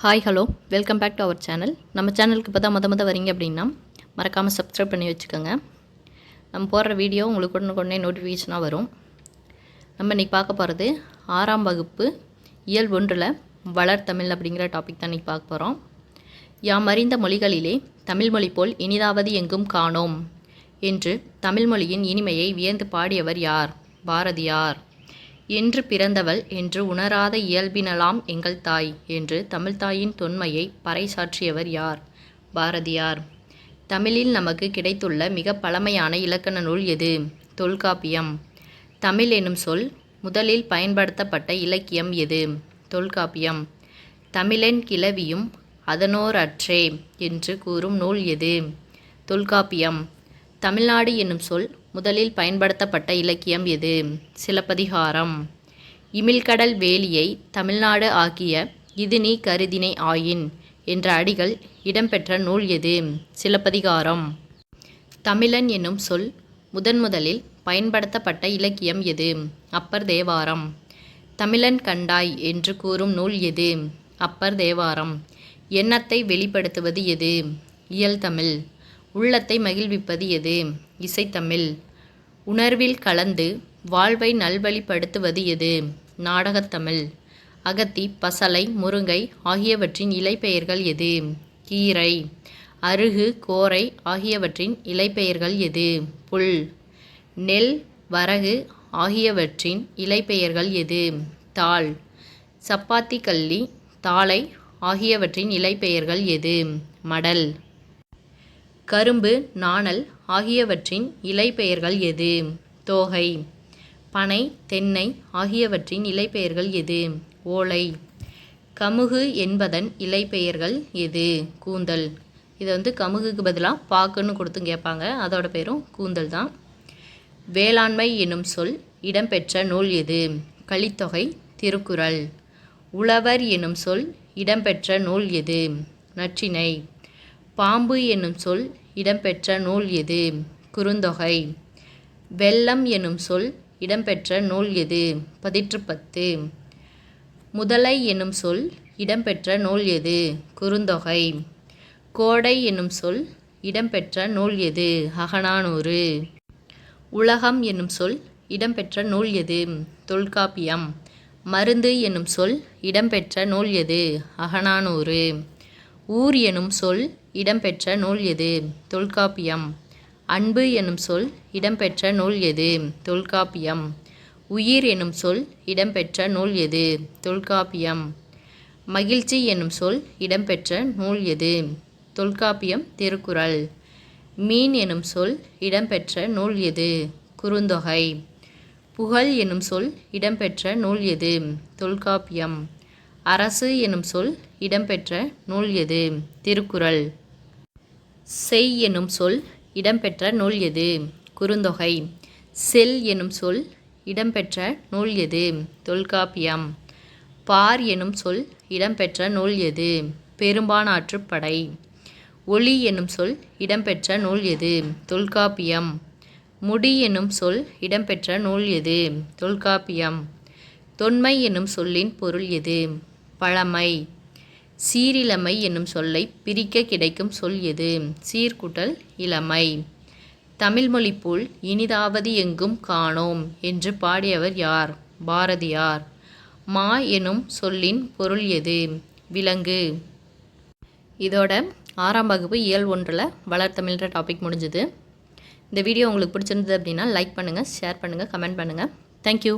Hi hello welcome back to our channel. நம்ம சேனலுக்கு இப்போ தான் மொத வரீங்க அப்படின்னா மறக்காமல் சப்ஸ்கிரைப் பண்ணி வச்சுக்கோங்க. நம்ம போடுற வீடியோ உங்களுக்கு உடனே நோட்டிஃபிகேஷனாக வரும். நம்ம இன்றைக்கி பார்க்க போகிறது 6ஆம் வகுப்பு இயல் 1 வளர்தமிழ் அப்படிங்கிற டாபிக் தான் இன்றைக்கி பார்க்க போகிறோம். யாம் அறிந்த மொழிகளிலே தமிழ்மொழி போல் இனிதாவது எங்கும் காணோம் என்று தமிழ்மொழியின் இனிமையை வியந்து பாடியவர் யார்? பாரதியார். என்று பிறந்தவள் என்று உணராத இயல்பினலாம் எங்கள் தாய் என்று தமிழ்த்தாயின் தொன்மையை பறைசாற்றியவர் யார்? பாரதியார். தமிழில் நமக்கு கிடைத்துள்ள மிக பழமையான இலக்கண நூல் எது? தொல்காப்பியம். தமிழ் எனும் சொல் முதலில் பயன்படுத்தப்பட்ட இலக்கியம் எது? தொல்காப்பியம். தமிழென் கிளவியும் அதனோர் அற்றே என்று கூறும் நூல் எது? தொல்காப்பியம். தமிழ்நாடு என்னும் சொல் முதலில் பயன்படுத்தப்பட்ட இலக்கியம் எது? சிலப்பதிகாரம். இமிழ்கடல் வேலியை தமிழ்நாடு ஆக்கிய இது நீ கருதினை ஆயின் என்ற அடிகள் இடம்பெற்ற நூல் எது? சிலப்பதிகாரம். தமிழன் என்னும் சொல் முதலில் பயன்படுத்தப்பட்ட இலக்கியம் எது? அப்பர் தேவாரம். தமிழன் கண்டாய் என்று கூறும் நூல் எது? அப்பர் தேவாரம். எண்ணத்தை வெளிப்படுத்துவது எது? இயல்தமிழ். உள்ளத்தை மகிழ்விப்பது எது? இசைத்தமிழ். உணர்வில் கலந்து வாழ்வை நல்வழிப்படுத்துவது எது? நாடகத்தமிழ். அகத்தி, பசலை, முருங்கை ஆகியவற்றின் இலைப்பெயர்கள் எது? கீரை. அருகு, கோரை ஆகியவற்றின் இலைப்பெயர்கள் எது? புல். நெல், வரகு ஆகியவற்றின் இலைப்பெயர்கள் எது? தாள். சப்பாத்தி, கள்ளி, தாளை ஆகியவற்றின் இலைப்பெயர்கள் எது? மடல். கரும்பு, நாணல் ஆகியவற்றின் இலைப்பெயர்கள் எது? தோகை. பனை, தென்னை ஆகியவற்றின் இலைப்பெயர்கள் எது? ஓலை. கமுகு என்பதன் இலைப்பெயர்கள் எது? கூந்தல். இதை கமுகுக்கு பதிலாக பாக்குன்னு கொடுத்து கேட்பாங்க. அதோட பேரும் கூந்தல் தான். வேளாண்மை என்னும் சொல் இடம்பெற்ற நூல் எது? கலித்தொகை, திருக்குறள். உழவர் என்னும் சொல் இடம்பெற்ற நூல் எது? நற்றிணை. பாம்பு என்னும் சொல் இடம்பெற்ற நூல் எது? குறுந்தொகை. வெள்ளம் என்னும் சொல் இடம்பெற்ற நூல் எது? பதிற்றுப்பத்து. முதலை என்னும் சொல் இடம்பெற்ற நூல் எது? குறுந்தொகை. கோடை என்னும் சொல் இடம்பெற்ற நூல் எது? அகநானூறு. உலகம் என்னும் சொல் இடம்பெற்ற நூல் எது? தொல்காப்பியம். மருந்து என்னும் சொல் இடம்பெற்ற நூல் எது? அகநானூறு. ஊர் எனும் சொல் இடம்பெற்ற நூல் எது? தொல்காப்பியம். அன்பு எனும் சொல் இடம்பெற்ற நூல் எது? தொல்காப்பியம். உயிர் எனும் சொல் இடம்பெற்ற நூல் எது? தொல்காப்பியம். மகிழ்ச்சி எனும் சொல் இடம்பெற்ற நூல் எது? தொல்காப்பியம், திருக்குறள். மீன் எனும் சொல் இடம்பெற்ற நூல் எது? குறுந்தொகை. புகழ் எனும் சொல் இடம்பெற்ற நூல் எது? தொல்காப்பியம். அரசு எனும் சொல் இடம்பெற்ற நூல் எது? திருக்குறள். செய் எனும் சொல் இடம்பெற்ற நூல் எது? குறுந்தொகை. செல் எனும் சொல் இடம்பெற்ற நூல் எது? தொல்காப்பியம். பார் எனும் சொல் இடம்பெற்ற நூல் எது? பெரும்பானாற்றுப்படை. ஒளி எனும் சொல் இடம்பெற்ற நூல் எது? தொல்காப்பியம். முடி எனும் சொல் இடம்பெற்ற நூல் எது? தொல்காப்பியம். தொன்மை எனும் சொல்லின் பொருள் எது? பழமை. சீரிழமை என்னும் சொல்லை பிரிக்க கிடைக்கும் சொல் எது? சீர்குட்டல் இளமை. தமிழ்மொழி போல் இனிதாவது எங்கும் காணோம் என்று பாடியவர் யார்? பாரதியார். மா எனும் சொல்லின் பொருள் எது? விலங்கு. இதோட 6ஆம் வகுப்பு இயல் 1 வளர்தமிழ்ன்ற டாபிக் முடிஞ்சுது. இந்த வீடியோ உங்களுக்கு பிடிச்சிருந்தது அப்படின்னா லைக் பண்ணுங்கள், ஷேர் பண்ணுங்கள், கமெண்ட் பண்ணுங்கள். தேங்க்யூ.